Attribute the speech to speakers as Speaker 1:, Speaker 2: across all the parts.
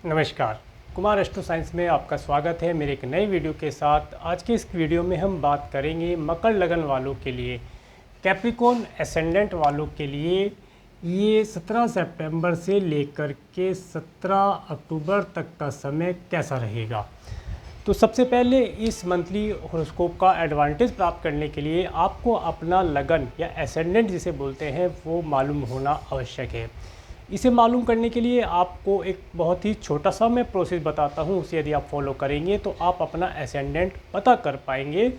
Speaker 1: नमस्कार, Kumar astro science में आपका स्वागत है मेरे एक नई वीडियो के साथ। आज के इस वीडियो में हम बात करेंगे मकर लगन वालों के लिए, कैप्रिकॉर्न एसेंडेंट वालों के लिए ये 17 सितंबर से लेकर के 17 अक्टूबर तक का समय कैसा रहेगा। तो सबसे पहले इस मंथली हॉरोस्कोप का एडवांटेज प्राप्त करने के लिए आपको अपना लगन या एसेंडेंट जिसे बोलते हैं वो मालूम होना आवश्यक है। इसे मालूम करने के लिए आपको एक बहुत ही छोटा सा मैं प्रोसेस बताता हूँ, उसे यदि आप फॉलो करेंगे तो आप अपना एसेंडेंट पता कर पाएंगे।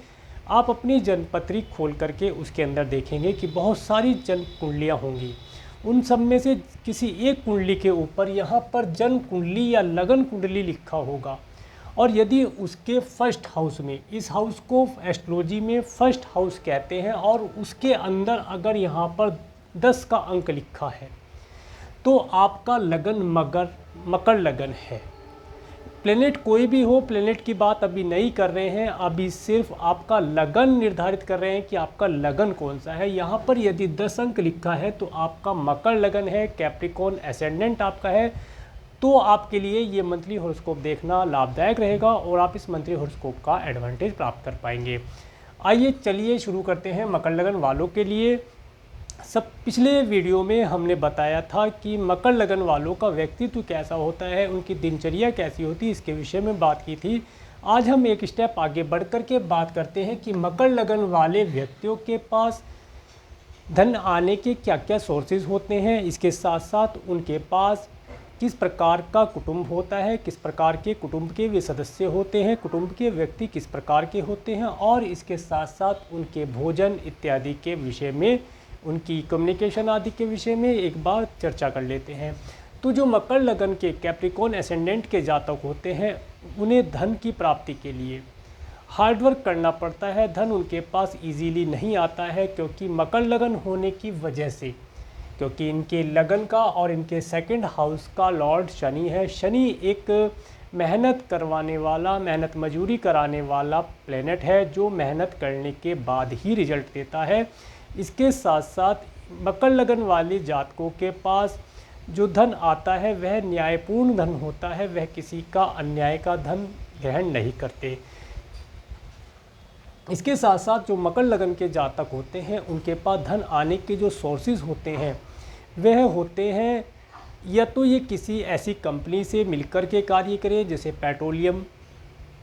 Speaker 1: आप अपनी जन्मपत्री खोल करके उसके अंदर देखेंगे कि बहुत सारी जन्म कुंडलियाँ होंगी। उन सब में से किसी एक कुंडली के ऊपर यहाँ पर जन्म कुंडली या लगन कुंडली लिखा होगा, और यदि उसके फर्स्ट हाउस में, इस हाउस को एस्ट्रोलॉजी में फर्स्ट हाउस कहते हैं, और उसके अंदर अगर यहाँ पर 10 का अंक लिखा है तो आपका लगन मकर लगन है। प्लेनेट कोई भी हो, प्लेनेट की बात अभी नहीं कर रहे हैं, अभी सिर्फ आपका लगन निर्धारित कर रहे हैं कि आपका लगन कौन सा है। यहाँ पर यदि 10 अंक लिखा है तो आपका मकर लगन है, कैप्रिकॉर्न एसेंडेंट आपका है। तो आपके लिए ये मंथली हॉरोस्कोप देखना लाभदायक रहेगा और आप इस मंथली हॉरोस्कोप का एडवांटेज प्राप्त कर पाएंगे। आइए चलिए शुरू करते हैं मकर लगन वालों के लिए। पिछले वीडियो में हमने बताया था कि मकर लगन वालों का व्यक्तित्व कैसा होता है, उनकी दिनचर्या कैसी होती है, इसके विषय में बात की थी। आज हम एक स्टेप आगे बढ़ कर के बात करते हैं कि मकर लगन वाले व्यक्तियों के पास धन आने के क्या क्या सोर्सेज होते हैं, इसके साथ साथ उनके पास किस प्रकार का कुटुंब होता है, किस प्रकार के कुटुंब के वे सदस्य होते हैं, कुटुंब के व्यक्ति किस प्रकार के होते हैं, और इसके साथ साथ उनके भोजन इत्यादि के विषय में, उनकी कम्युनिकेशन आदि के विषय में एक बार चर्चा कर लेते हैं। तो जो मकर लगन के कैप्रिकॉर्न एसेंडेंट के जातक होते हैं, उन्हें धन की प्राप्ति के लिए हार्डवर्क करना पड़ता है। धन उनके पास इजीली नहीं आता है, क्योंकि मकर लगन होने की वजह से, क्योंकि इनके लगन का और इनके सेकंड हाउस का लॉर्ड शनि है। शनि एक मेहनत करवाने वाला, मेहनत मजूरी कराने वाला प्लेनेट है, जो मेहनत करने के बाद ही रिजल्ट देता है। इसके साथ साथ मकर लगन वाले जातकों के पास जो धन आता है वह न्यायपूर्ण धन होता है, वह किसी का अन्याय का धन ग्रहण नहीं करते। इसके साथ साथ जो मकर लगन के जातक होते हैं उनके पास धन आने के जो सोर्सेज होते हैं वह होते हैं, या तो ये किसी ऐसी कंपनी से मिलकर के कार्य करें जैसे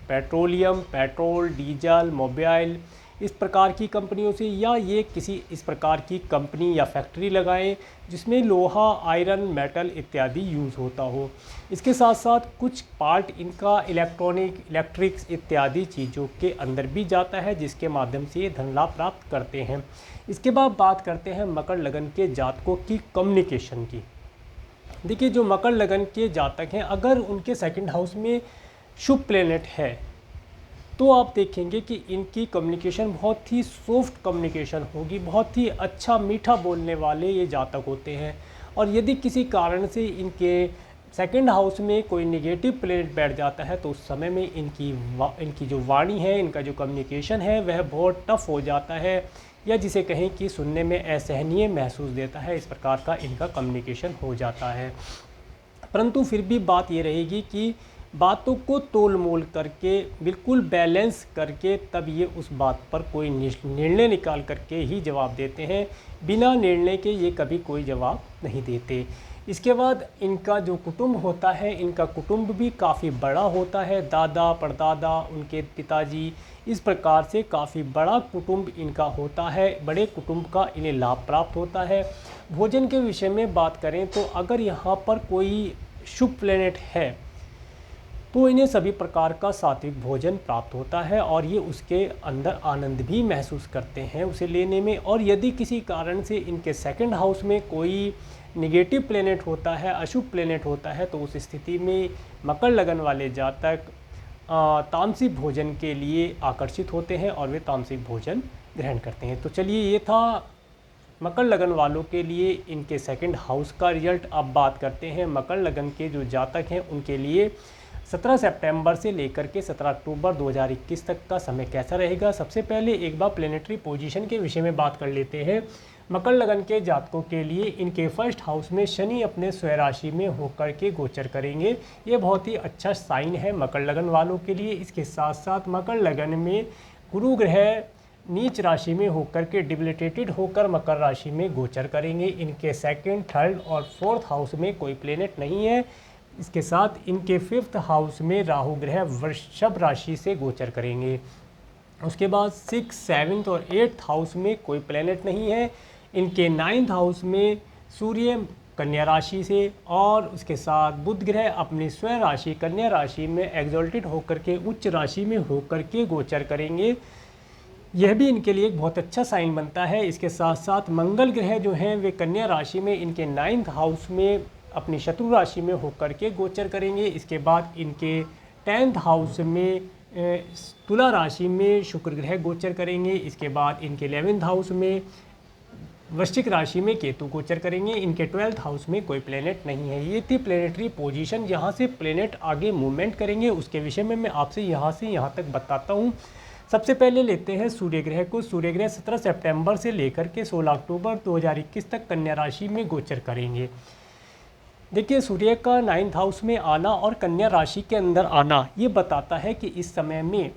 Speaker 1: पेट्रोल, डीजल, मोबाइल, इस प्रकार की कंपनियों से, या ये किसी इस प्रकार की कंपनी या फैक्ट्री लगाएं जिसमें लोहा, आयरन, मेटल इत्यादि यूज़ होता हो। इसके साथ साथ कुछ पार्ट इनका इलेक्ट्रिक्स इत्यादि चीज़ों के अंदर भी जाता है, जिसके माध्यम से ये धन लाभ प्राप्त करते हैं। इसके बाद बात करते हैं मकर लगन के जातकों की कम्युनिकेशन की। देखिए, जो मकर लगन के जातक हैं, अगर उनके सेकंड हाउस में शुभ प्लेनेट है तो आप देखेंगे कि इनकी कम्युनिकेशन बहुत ही सॉफ्ट कम्युनिकेशन होगी, बहुत ही अच्छा मीठा बोलने वाले ये जातक होते हैं। और यदि किसी कारण से इनके सेकंड हाउस में कोई नेगेटिव प्लेनेट बैठ जाता है तो उस समय में इनकी जो वाणी है, इनका जो कम्युनिकेशन है वह बहुत टफ हो जाता है, या जिसे कहें कि सुनने में असहनीय महसूस देता है। इस प्रकार का इनका कम्युनिकेशन हो जाता है। परंतु फिर भी बात ये रहेगी कि बातों को तोल मोल करके, बिल्कुल बैलेंस करके, तब ये उस बात पर कोई निर्णय निकाल करके ही जवाब देते हैं। बिना निर्णय के ये कभी कोई जवाब नहीं देते। इसके बाद इनका जो कुटुंब होता है, इनका कुटुंब भी काफ़ी बड़ा होता है। दादा, परदादा, उनके पिताजी, इस प्रकार से काफ़ी बड़ा कुटुंब इनका होता है। बड़े कुटुंब का इन्हें लाभ प्राप्त होता है। भोजन के विषय में बात करें तो अगर यहाँ पर कोई शुभ प्लेनेट है तो इन्हें सभी प्रकार का सात्विक भोजन प्राप्त होता है, और ये उसके अंदर आनंद भी महसूस करते हैं उसे लेने में। और यदि किसी कारण से इनके सेकंड हाउस में कोई निगेटिव प्लेनेट होता है, अशुभ प्लेनेट होता है, तो उस स्थिति में मकर लगन वाले जातक तामसिक भोजन के लिए आकर्षित होते हैं और वे तामसिक भोजन ग्रहण करते हैं। तो चलिए, ये था मकर लगन वालों के लिए इनके सेकंड हाउस का रिजल्ट। अब बात करते हैं मकर लगन के जो जातक हैं उनके लिए 17 सितंबर से लेकर के 17 अक्टूबर 2021 तक का समय कैसा रहेगा। सबसे पहले एक बार प्लेनेटरी पोजीशन के विषय में बात कर लेते हैं। मकर लगन के जातकों के लिए इनके फर्स्ट हाउस में शनि अपने स्वयं राशि में होकर के गोचर करेंगे। ये बहुत ही अच्छा साइन है मकर लगन वालों के लिए। इसके साथ साथ मकर लगन में गुरु ग्रह नीच राशि में होकर के डिबिलिटेटेड होकर मकर राशि में गोचर करेंगे। इनके सेकंड, थर्ड और फोर्थ हाउस में कोई प्लेनेट नहीं है। इसके साथ इनके फिफ्थ हाउस में राहु ग्रह वृषभ राशि से गोचर करेंगे। उसके बाद 6, 7 और 8 हाउस में कोई प्लेनेट नहीं है। इनके 9th हाउस में सूर्य कन्या राशि से और उसके साथ बुध ग्रह अपनी स्वयं राशि कन्या राशि में एग्जॉल्टेड होकर के उच्च राशि में होकर के गोचर करेंगे। यह भी इनके लिए एक बहुत अच्छा साइन बनता है। इसके साथ साथ मंगल ग्रह जो हैं वे कन्या राशि में इनके 9th हाउस में अपनी शत्रु राशि में होकर के गोचर करेंगे। इसके बाद इनके 10th हाउस में तुला राशि में शुक्र ग्रह गोचर करेंगे। इसके बाद इनके 11th हाउस में वृश्चिक राशि में केतु गोचर करेंगे। इनके 12th हाउस में कोई प्लेनेट नहीं है। ये थी प्लेनेटरी पोजीशन, जहाँ से प्लेनेट आगे मूवमेंट करेंगे उसके विषय में मैं आपसे यहाँ से यहाँ तक बताता हूँ। सबसे पहले लेते हैं सूर्य ग्रह को। सूर्य ग्रह 17 सितंबर से लेकर के 16 अक्टूबर 2021 तक कन्या राशि में गोचर करेंगे। देखिए, सूर्य का 9th हाउस में आना और कन्या राशि के अंदर आना ये बताता है कि इस समय में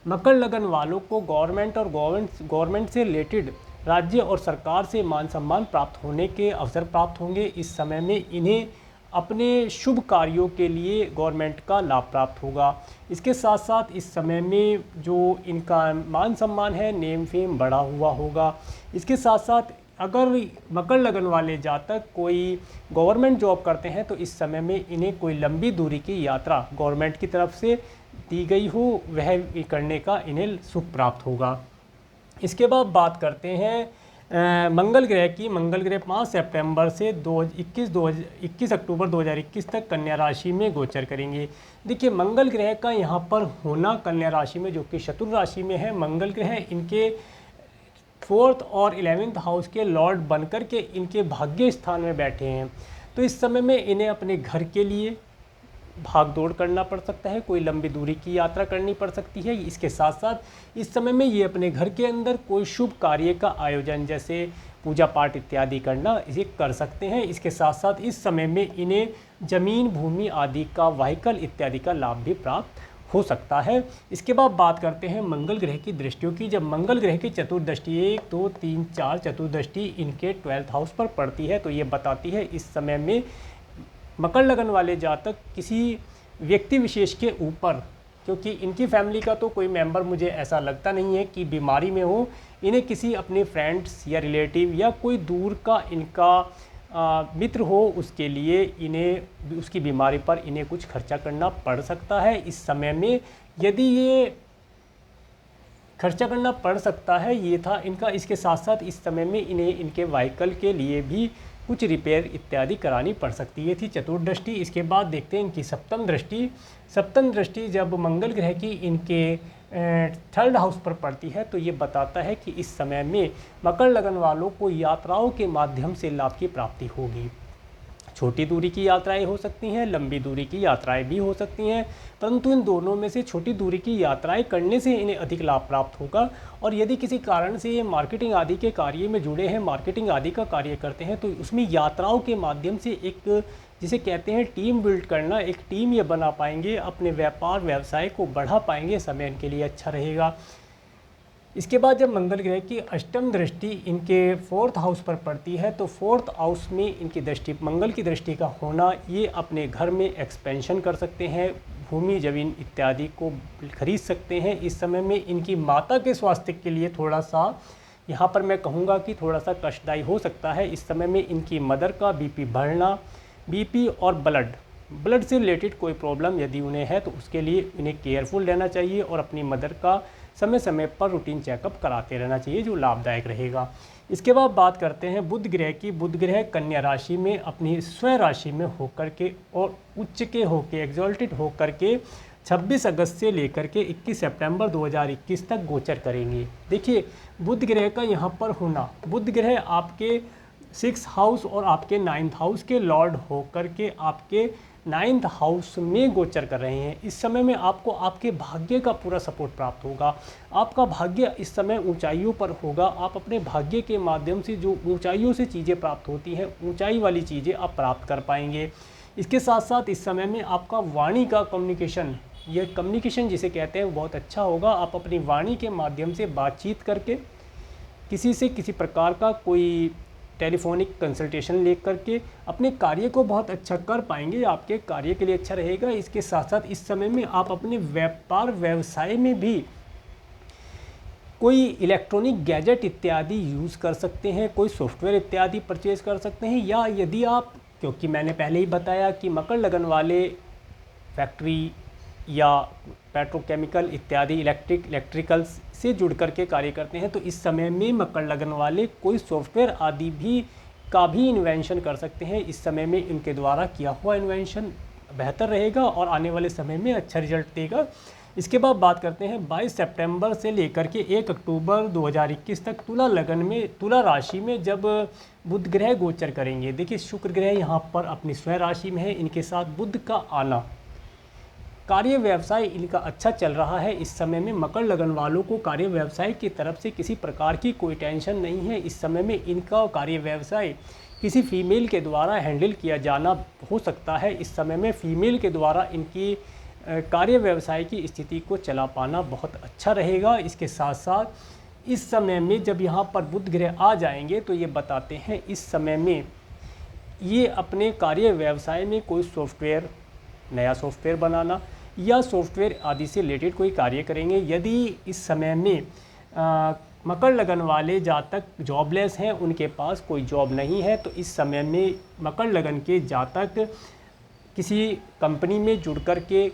Speaker 1: मकर लगन वालों को गवर्नमेंट और गवर्नमेंट से रिलेटेड राज्य और सरकार से मान सम्मान प्राप्त होने के अवसर प्राप्त होंगे। इस समय में इन्हें अपने शुभ कार्यों के लिए गवर्नमेंट का लाभ प्राप्त होगा। इसके साथ साथ इस समय में जो इनका मान सम्मान है, नेम फेम बढ़ा हुआ होगा। इसके साथ साथ अगर मकर लगन वाले जातक कोई गवर्नमेंट जॉब करते हैं तो इस समय में इन्हें कोई लंबी दूरी की यात्रा गवर्नमेंट की तरफ से दी गई हो वह करने का इन्हें सुख प्राप्त होगा। इसके बाद बात करते हैं मंगल ग्रह की। मंगल ग्रह 5 सितंबर से 21 अक्टूबर 2021 तक कन्या राशि में गोचर करेंगे। देखिए, मंगल ग्रह का यहाँ पर होना कन्या राशि में जो कि शत्रु राशि में है, मंगल ग्रह इनके 4th और 11th हाउस के लॉर्ड बनकर के इनके भाग्य स्थान में बैठे हैं। तो इस समय में इन्हें अपने घर के लिए भाग दौड़ करना पड़ सकता है, कोई लंबी दूरी की यात्रा करनी पड़ सकती है। इसके साथ साथ इस समय में ये अपने घर के अंदर कोई शुभ कार्य का आयोजन जैसे पूजा पाठ इत्यादि करना इसे कर सकते हैं। इसके साथ साथ इस समय में इन्हें जमीन, भूमि आदि का, व्हीकल इत्यादि का लाभ भी प्राप्त हो सकता है। इसके बाद बात करते हैं मंगल ग्रह की दृष्टियों की। जब मंगल ग्रह की चतुर्दृष्टि 1, 2, 3, 4 चतुर्दृष्टि इनके 12th हाउस पर पड़ती है तो ये बताती है इस समय में मकर लगन वाले जातक किसी व्यक्ति विशेष के ऊपर, क्योंकि इनकी फैमिली का तो कोई मेंबर मुझे ऐसा लगता नहीं है कि बीमारी में हो, इन्हें किसी अपने फ्रेंड्स या रिलेटिव या कोई दूर का इनका मित्र हो उसके लिए इन्हें उसकी बीमारी पर इन्हें कुछ खर्चा करना पड़ सकता है। इस समय में यदि ये खर्चा करना पड़ सकता है ये था इनका। इसके साथ साथ इस समय में इन्हें इनके व्हीकल के लिए भी कुछ रिपेयर इत्यादि करानी पड़ सकती है। थी चतुर्दृष्टि। इसके बाद देखते हैं इनकी सप्तम दृष्टि। सप्तम दृष्टि जब मंगल ग्रह की इनके 3rd हाउस पर पड़ती है तो ये बताता है कि इस समय में मकर लगन वालों को यात्राओं के माध्यम से लाभ की प्राप्ति होगी। छोटी दूरी की यात्राएं हो सकती हैं, लंबी दूरी की यात्राएं भी हो सकती हैं, परंतु इन दोनों में से छोटी दूरी की यात्राएं करने से इन्हें अधिक लाभ प्राप्त होगा। और यदि किसी कारण से ये मार्केटिंग आदि के कार्य में जुड़े हैं, मार्केटिंग आदि का कार्य करते हैं तो उसमें यात्राओं के माध्यम से एक जिसे कहते हैं टीम बिल्ड करना, एक टीम ये बना पाएंगे, अपने व्यापार व्यवसाय को बढ़ा पाएंगे, समय इनके लिए अच्छा रहेगा। इसके बाद जब मंगल ग्रह की अष्टम दृष्टि इनके 4th हाउस पर पड़ती है तो 4th हाउस में इनकी दृष्टि, मंगल की दृष्टि का होना, ये अपने घर में एक्सपेंशन कर सकते हैं, भूमि जमीन इत्यादि को खरीद सकते हैं। इस समय में इनकी माता के स्वास्थ्य के लिए थोड़ा सा यहाँ पर मैं कहूँगा कि थोड़ा सा कष्टदायी हो सकता है। इस समय में इनकी मदर का बीपी बढ़ना, बीपी और ब्लड से रिलेटेड कोई प्रॉब्लम यदि उन्हें है तो उसके लिए इन्हें केयरफुल रहना चाहिए और अपनी मदर का समय समय पर रूटीन चेकअप कराते रहना चाहिए जो लाभदायक रहेगा। इसके बाद बात करते हैं बुध ग्रह की। बुध ग्रह कन्या राशि में अपनी स्वयं राशि में होकर के और उच्च के होकर एग्जॉल्टेड होकर के 26 अगस्त से लेकर के 21 सितंबर 2021 तक गोचर करेंगे। देखिए, बुध ग्रह का यहाँ पर होना, बुध ग्रह आपके 6th हाउस और आपके 9th हाउस के लॉर्ड होकर के आपके 9th हाउस में गोचर कर रहे हैं। इस समय में आपको आपके भाग्य का पूरा सपोर्ट प्राप्त होगा। आपका भाग्य इस समय ऊंचाइयों पर होगा। आप अपने भाग्य के माध्यम से जो ऊंचाइयों से चीज़ें प्राप्त होती हैं, ऊंचाई वाली चीज़ें आप प्राप्त कर पाएंगे। इसके साथ साथ इस समय में आपका वाणी का कम्युनिकेशन, ये कम्युनिकेशन जिसे कहते हैं, बहुत अच्छा होगा। आप अपनी वाणी के माध्यम से बातचीत करके किसी से किसी प्रकार का कोई टेलीफोनिक कंसल्टेशन ले करके अपने कार्य को बहुत अच्छा कर पाएंगे। आपके कार्य के लिए अच्छा रहेगा। इसके साथ साथ इस समय में आप अपने व्यापार व्यवसाय में भी कोई इलेक्ट्रॉनिक गैजेट इत्यादि यूज़ कर सकते हैं, कोई सॉफ्टवेयर इत्यादि परचेज कर सकते हैं। या यदि आप, क्योंकि मैंने पहले ही बताया कि मकर लगन वाले फैक्ट्री या पेट्रोकेमिकल इत्यादि इलेक्ट्रिकल्स से जुड़ कर के कार्य करते हैं, तो इस समय में मकर लगन वाले कोई सॉफ्टवेयर आदि का भी इन्वेंशन कर सकते हैं। इस समय में इनके द्वारा किया हुआ इन्वेंशन बेहतर रहेगा और आने वाले समय में अच्छा रिजल्ट देगा। इसके बाद बात करते हैं 22 सितंबर से लेकर के 1 अक्टूबर 2021 तक तुला लगन में, तुला राशि में जब बुध ग्रह गोचर करेंगे। देखिए, शुक्र ग्रह यहाँ पर अपनी स्वयं राशि में है। इनके साथ बुध का आना, कार्य व्यवसाय इनका अच्छा चल रहा है। इस समय में मकर लगन वालों को कार्य व्यवसाय की तरफ से किसी प्रकार की कोई टेंशन नहीं है। इस समय में इनका कार्य व्यवसाय किसी फीमेल के द्वारा हैंडल किया जाना हो सकता है। इस समय में फीमेल के द्वारा इनकी कार्य व्यवसाय की स्थिति को चला पाना बहुत अच्छा रहेगा। इसके साथ साथ इस समय में जब यहाँ पर बुध ग्रह आ जाएंगे तो ये बताते हैं इस समय में ये अपने कार्य व्यवसाय में कोई सॉफ्टवेयर, नया सॉफ्टवेयर बनाना या सॉफ्टवेयर आदि से रिलेटेड कोई कार्य करेंगे। यदि इस समय में मकर लगन वाले जातक जॉबलेस हैं, उनके पास कोई जॉब नहीं है, तो इस समय में मकर लगन के जातक किसी कंपनी में जुड़ कर के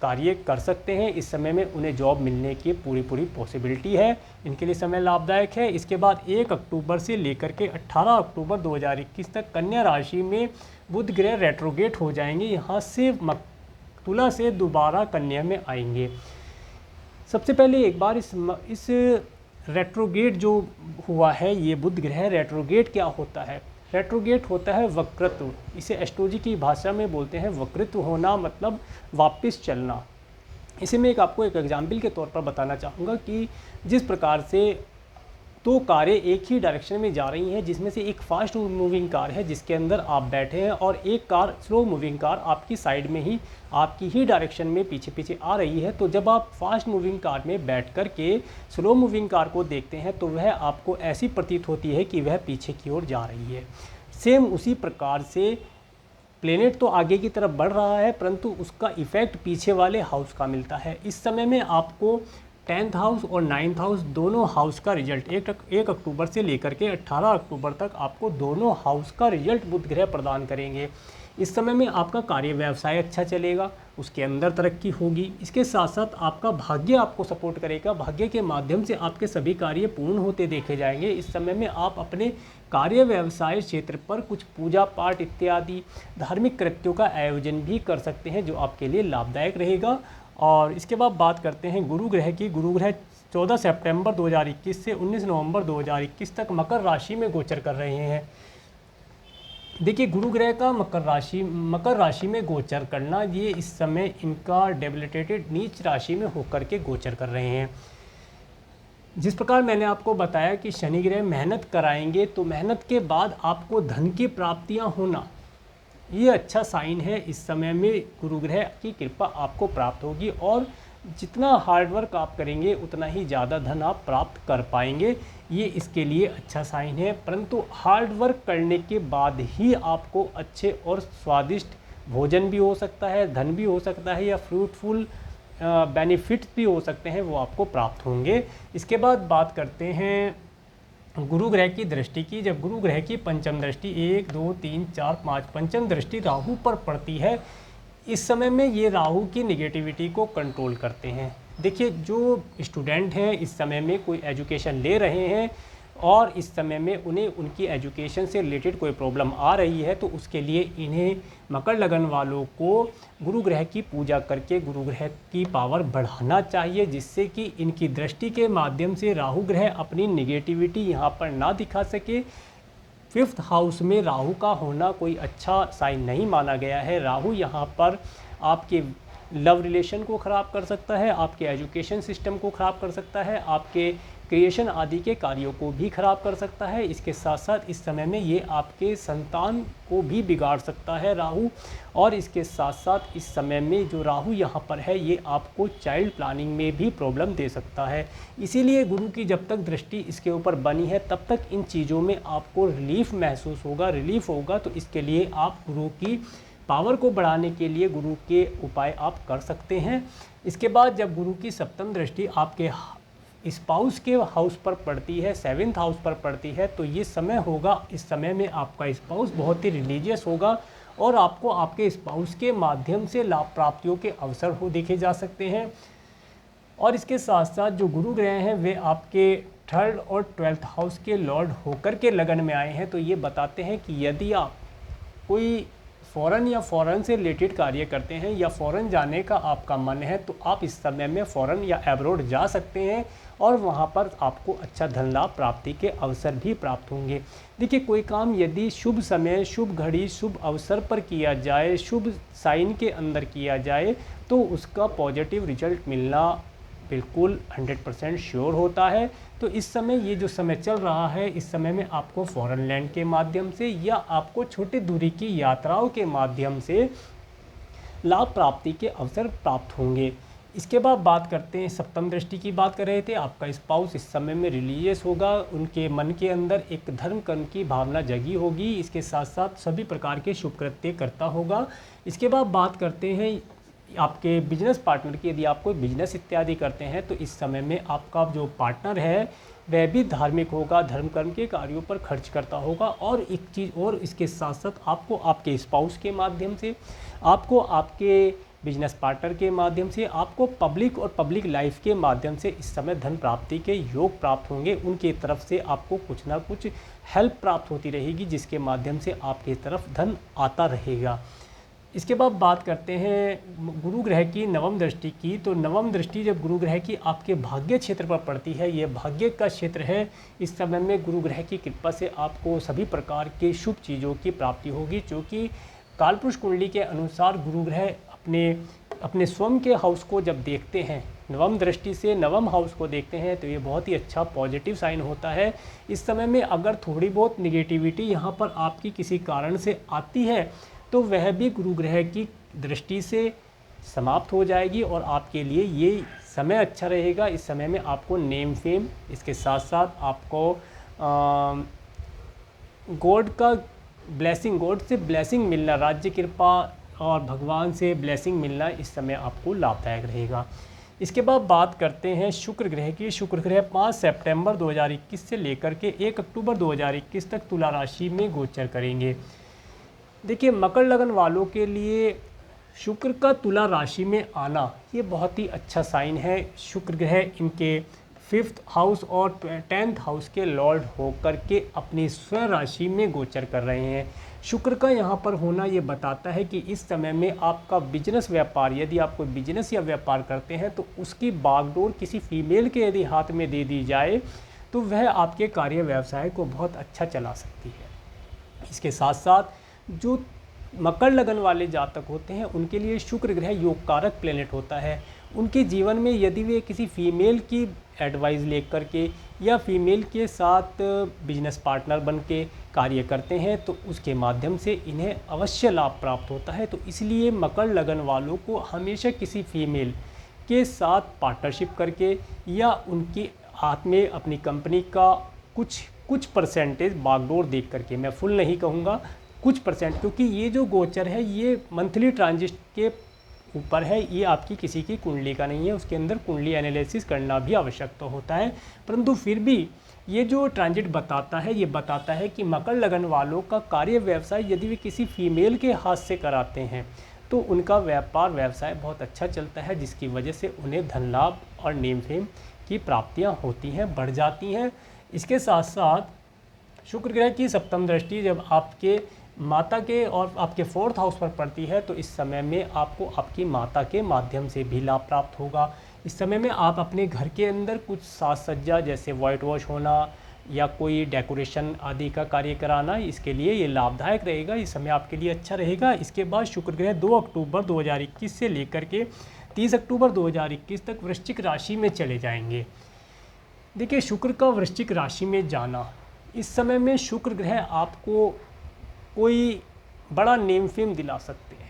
Speaker 1: कार्य कर सकते हैं। इस समय में उन्हें जॉब मिलने की पूरी पॉसिबिलिटी है। इनके लिए समय लाभदायक है। इसके बाद 1 अक्टूबर से लेकर के 18 अक्टूबर 2021 तक कन्या राशि में बुध ग्रह रेट्रोगेट हो जाएंगे। यहाँ से तुला से दोबारा कन्या में आएंगे। सबसे पहले एक बार इस रेट्रोगेट जो हुआ है, ये बुध ग्रह रेट्रोगेट क्या होता है? रेट्रोगेट होता है वक्रत्व। इसे एस्ट्रोलॉजी की भाषा में बोलते हैं वक्रत्व होना, मतलब वापस चलना। इसे मैं आपको एक एग्जाम्पल के तौर पर बताना चाहूँगा कि जिस प्रकार से दो कारें एक ही डायरेक्शन में जा रही हैं, जिसमें से एक फास्ट मूविंग कार है जिसके अंदर आप बैठे हैं और एक कार स्लो मूविंग कार आपकी साइड में ही, आपकी ही डायरेक्शन में पीछे आ रही है। तो जब आप फास्ट मूविंग कार में बैठ कर के स्लो मूविंग कार को देखते हैं तो वह आपको ऐसी प्रतीत होती है कि वह पीछे की ओर जा रही है। सेम उसी प्रकार से प्लेनेट तो आगे की तरफ बढ़ रहा है, परंतु उसका इफ़ेक्ट पीछे वाले हाउस का मिलता है। इस समय में आपको 10th हाउस और 9th हाउस दोनों हाउस का रिजल्ट 1 अक्टूबर से लेकर के 18 अक्टूबर तक आपको दोनों हाउस का रिजल्ट बुध ग्रह प्रदान करेंगे। इस समय में आपका कार्य व्यवसाय अच्छा चलेगा, उसके अंदर तरक्की होगी। इसके साथ साथ आपका भाग्य आपको सपोर्ट करेगा। भाग्य के माध्यम से आपके सभी कार्य पूर्ण होते देखे जाएंगे। इस समय में आप अपने कार्य व्यवसाय क्षेत्र पर कुछ पूजा पाठ इत्यादि धार्मिक कृत्यों का आयोजन भी कर सकते हैं, जो आपके लिए लाभदायक रहेगा। और इसके बाद बात करते हैं गुरु ग्रह की। गुरु ग्रह 14 सितंबर 2021 से 19 नवंबर 2021 तक मकर राशि में गोचर कर रहे हैं। देखिए, गुरु ग्रह का मकर राशि में गोचर करना, ये इस समय इनका डेबिलिटेटेड नीच राशि में होकर के गोचर कर रहे हैं। जिस प्रकार मैंने आपको बताया कि शनि ग्रह मेहनत कराएंगे, तो मेहनत के बाद आपको धन की प्राप्तियां होना, ये अच्छा साइन है। इस समय में गुरु ग्रह की कृपा आपको प्राप्त होगी और जितना हार्डवर्क आप करेंगे उतना ही ज़्यादा धन आप प्राप्त कर पाएंगे। ये इसके लिए अच्छा साइन है। परंतु हार्डवर्क करने के बाद ही आपको अच्छे और स्वादिष्ट भोजन भी हो सकता है, धन भी हो सकता है, या फ्रूटफुल बेनिफिट्स भी हो सकते हैं, वो आपको प्राप्त होंगे। इसके बाद बात करते हैं गुरु ग्रह की दृष्टि की। जब गुरु ग्रह की पंचम दृष्टि 1, 2, 3, 4, 5 पंचम दृष्टि राहु पर पड़ती है, इस समय में ये राहु की नेगेटिविटी को कंट्रोल करते हैं। देखिए, जो स्टूडेंट हैं इस समय में कोई एजुकेशन ले रहे हैं और इस समय में उन्हें उनकी एजुकेशन से रिलेटेड कोई प्रॉब्लम आ रही है, तो उसके लिए इन्हें मकर लगन वालों को गुरु ग्रह की पूजा करके गुरु ग्रह की पावर बढ़ाना चाहिए, जिससे कि इनकी दृष्टि के माध्यम से राहु ग्रह अपनी नेगेटिविटी यहाँ पर ना दिखा सके। 5th हाउस में राहु का होना कोई अच्छा साइन नहीं माना गया है। राहु यहाँ पर आपके लव रिलेशन को ख़राब कर सकता है, आपके एजुकेशन सिस्टम को ख़राब कर सकता है, आपके क्रिएशन आदि के कार्यों को भी ख़राब कर सकता है। इसके साथ साथ इस समय में ये आपके संतान को भी बिगाड़ सकता है राहु। और इसके साथ साथ इस समय में जो राहु यहाँ पर है ये आपको चाइल्ड प्लानिंग में भी प्रॉब्लम दे सकता है। इसीलिए गुरु की जब तक दृष्टि इसके ऊपर बनी है तब तक इन चीज़ों में आपको रिलीफ महसूस होगा, रिलीफ होगा। तो इसके लिए आप गुरु की पावर को बढ़ाने के लिए गुरु के उपाय आप कर सकते हैं। इसके बाद जब गुरु की सप्तम दृष्टि आपके स्पाउस के हाउस पर पड़ती है, 7th हाउस पर पड़ती है, तो ये समय होगा, इस समय में आपका स्पाउस बहुत ही रिलीजियस होगा और आपको आपके स्पाउस के माध्यम से लाभ प्राप्तियों के अवसर हो देखे जा सकते हैं। और इसके साथ साथ जो गुरु ग्रह हैं वे आपके 3rd और 12th हाउस के लॉर्ड होकर के लगन में आए हैं। तो ये बताते हैं कि यदि आप कोई फ़ॉरेन या फ़ॉरेन से रिलेटेड कार्य करते हैं या फ़ॉरेन जाने का आपका मन है तो आप इस समय में फ़ॉरेन या एब्रोड जा सकते हैं और वहाँ पर आपको अच्छा धन लाभ प्राप्ति के अवसर भी प्राप्त होंगे। देखिए, कोई काम यदि शुभ समय, शुभ घड़ी, शुभ अवसर पर किया जाए, शुभ साइन के अंदर किया जाए तो उसका पॉजिटिव रिजल्ट मिलना बिल्कुल 100% श्योर होता है। तो इस समय ये जो समय चल रहा है, इस समय में आपको फॉरेन लैंड के माध्यम से या आपको छोटी दूरी की यात्राओं के माध्यम से लाभ प्राप्ति के अवसर प्राप्त होंगे। इसके बाद बात करते हैं, सप्तम दृष्टि की बात कर रहे थे। आपका स्पाउस इस समय में रिलीजियस होगा, उनके मन के अंदर एक धर्म कर्म की भावना जगी होगी। इसके साथ साथ सभी प्रकार के शुभ कृत्य करता होगा। इसके बाद बात करते हैं आपके बिजनेस पार्टनर की। यदि आप कोई बिजनेस इत्यादि करते हैं तो इस समय में आपका जो पार्टनर है वह भी धार्मिक होगा, धर्म कर्म के कार्यों पर खर्च करता होगा। और एक चीज़ और, इसके साथ साथ आपको आपके स्पाउस के माध्यम से, आपको आपके बिजनेस पार्टनर के माध्यम से, आपको पब्लिक और पब्लिक लाइफ के माध्यम से इस समय धन प्राप्ति के योग प्राप्त होंगे। उनकी तरफ से आपको कुछ ना कुछ हेल्प प्राप्त होती रहेगी जिसके माध्यम से आपकी तरफ धन आता रहेगा। इसके बाद बात करते हैं गुरु ग्रह की नवम दृष्टि की। तो नवम दृष्टि जब गुरु ग्रह की आपके भाग्य क्षेत्र पर पड़ती है, ये भाग्य का क्षेत्र है, इस समय में गुरु ग्रह की कृपा से आपको सभी प्रकार के शुभ चीज़ों की प्राप्ति होगी। क्योंकि कालपुरुष कुंडली के अनुसार गुरु ग्रह अपने स्वयं के हाउस को जब देखते हैं, नवम दृष्टि से नवम हाउस को देखते हैं, तो ये बहुत ही अच्छा पॉजिटिव साइन होता है। इस समय में अगर थोड़ी बहुत निगेटिविटी यहाँ पर आपकी किसी कारण से आती है तो वह भी गुरु ग्रह की दृष्टि से समाप्त हो जाएगी और आपके लिए ये समय अच्छा रहेगा। इस समय में आपको नेम फेम, इसके साथ साथ आपको गॉड का ब्लेसिंग, गॉड से ब्लेसिंग मिलना, राज्य कृपा और भगवान से ब्लेसिंग मिलना इस समय आपको लाभदायक रहेगा। इसके बाद बात करते हैं शुक्र ग्रह की। शुक्र ग्रह 5 सितंबर 2021 से लेकर के 1 अक्टूबर 2021 तक तुला राशि में गोचर करेंगे। देखिए, मकर लगन वालों के लिए शुक्र का तुला राशि में आना ये बहुत ही अच्छा साइन है। शुक्र ग्रह इनके 5th हाउस और 10th हाउस के लॉर्ड होकर के अपनी स्व राशि में गोचर कर रहे हैं। शुक्र का यहाँ पर होना ये बताता है कि इस समय में आपका बिजनेस व्यापार, यदि आप कोई बिजनेस या व्यापार करते हैं तो उसकी बागडोर किसी फीमेल के यदि हाथ में दे दी जाए तो वह आपके कार्य व्यवसाय को बहुत अच्छा चला सकती है। इसके साथ साथ जो मकर लगन वाले जातक होते हैं उनके लिए शुक्र ग्रह योग कारक प्लेनेट होता है। उनके जीवन में यदि वे किसी फीमेल की एडवाइस लेकर के या फीमेल के साथ बिजनेस पार्टनर बन के कार्य करते हैं तो उसके माध्यम से इन्हें अवश्य लाभ प्राप्त होता है। तो इसलिए मकर लगन वालों को हमेशा किसी फीमेल के साथ पार्टनरशिप करके या उनके हाथ में अपनी कंपनी का कुछ परसेंटेज बागडोर देख करके, मैं फुल नहीं कहूँगा, कुछ परसेंट, क्योंकि ये जो गोचर है ये मंथली ट्रांजिट के ऊपर है, ये आपकी किसी की कुंडली का नहीं है, उसके अंदर कुंडली एनालिसिस करना भी आवश्यक तो होता है। परंतु फिर भी ये जो ट्रांजिट बताता है, ये बताता है कि मकर लगन वालों का कार्य व्यवसाय यदि वे किसी फीमेल के हाथ से कराते हैं तो उनका व्यापार व्यवसाय बहुत अच्छा चलता है, जिसकी वजह से उन्हें धन लाभ और नेम फेम की प्राप्तियाँ होती हैं, बढ़ जाती हैं। इसके साथ साथ शुक्र ग्रह की सप्तम दृष्टि जब आपके माता के और आपके 4th हाउस पर पड़ती है तो इस समय में आपको आपकी माता के माध्यम से भी लाभ प्राप्त होगा। इस समय में आप अपने घर के अंदर कुछ साज सज्जा जैसे वाइट वॉश होना या कोई डेकोरेशन आदि का कार्य कराना, इसके लिए ये लाभदायक रहेगा, इस समय आपके लिए अच्छा रहेगा। इसके बाद शुक्र ग्रह 2 अक्टूबर 2021 से लेकर के 30 अक्टूबर 2021 तक वृश्चिक राशि में चले जाएंगे। देखिए, शुक्र का वृश्चिक राशि में जाना, इस समय में शुक्र ग्रह आपको कोई बड़ा नेम फेम दिला सकते हैं।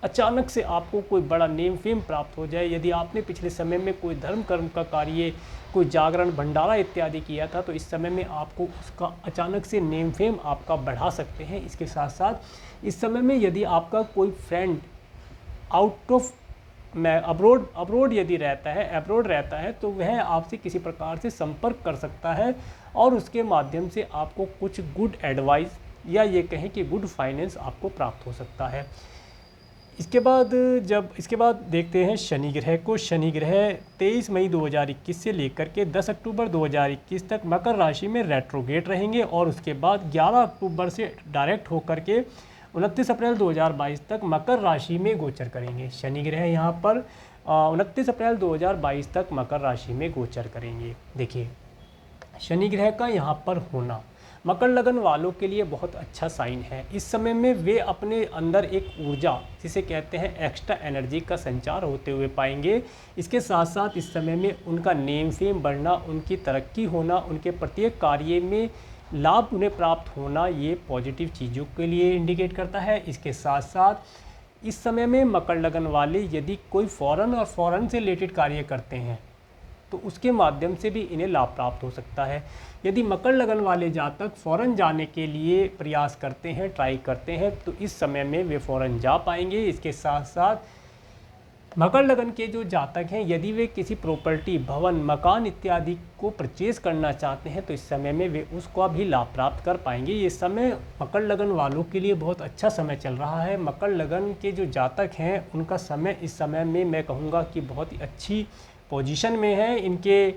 Speaker 1: अचानक से आपको कोई बड़ा नेम फेम प्राप्त हो जाए। यदि आपने पिछले समय में कोई धर्म कर्म का कार्य, कोई जागरण, भंडारा इत्यादि किया था, तो इस समय में आपको उसका अचानक से नेम फेम आपका बढ़ा सकते हैं। इसके साथ साथ इस समय में यदि आपका कोई फ्रेंड आउट ऑफ में अब्रोड यदि अब्रोड रहता है, तो वह आपसे किसी प्रकार से संपर्क कर सकता है और उसके माध्यम से आपको कुछ गुड एडवाइस या ये कहें कि गुड फाइनेंस आपको प्राप्त हो सकता है। इसके बाद देखते हैं शनि ग्रह को। शनि ग्रह 23 मई 2021 से लेकर के 10 अक्टूबर 2021 तक मकर राशि में रेट्रोगेट रहेंगे और उसके बाद 11 अक्टूबर से डायरेक्ट होकर के 29 अप्रैल 2022 तक मकर राशि में गोचर करेंगे। शनि ग्रह यहाँ पर 29 अप्रैल 2022 तक मकर राशि में गोचर करेंगे। देखिए, शनि ग्रह का यहाँ पर होना मकर लगन वालों के लिए बहुत अच्छा साइन है। इस समय में वे अपने अंदर एक ऊर्जा, जिसे कहते हैं एक्स्ट्रा एनर्जी का संचार होते हुए पाएंगे। इसके साथ साथ इस समय में उनका नेम फेम बढ़ना, उनकी तरक्की होना, उनके प्रत्येक कार्य में लाभ उन्हें प्राप्त होना, ये पॉजिटिव चीज़ों के लिए इंडिकेट करता है। इसके साथ साथ इस समय में मकर लगन वाले यदि कोई फॉरेन से रिलेटेड कार्य करते हैं, तो उसके माध्यम से भी इन्हें लाभ प्राप्त हो सकता है। यदि मकर लगन वाले जातक फ़ौरन जाने के लिए प्रयास करते हैं, ट्राई करते हैं, तो इस समय में वे फ़ौरन जा पाएंगे। इसके साथ साथ मकर लगन के जो जातक हैं, यदि वे किसी प्रॉपर्टी, भवन, मकान इत्यादि को परचेज़ करना चाहते हैं, तो इस समय में वे उसका भी लाभ प्राप्त कर पाएंगे। ये समय मकर लगन वालों के लिए बहुत अच्छा समय चल रहा है। मकर लगन के जो जातक हैं, उनका समय इस समय में मैं कहूँगा कि बहुत ही अच्छी पोजीशन में है। इनके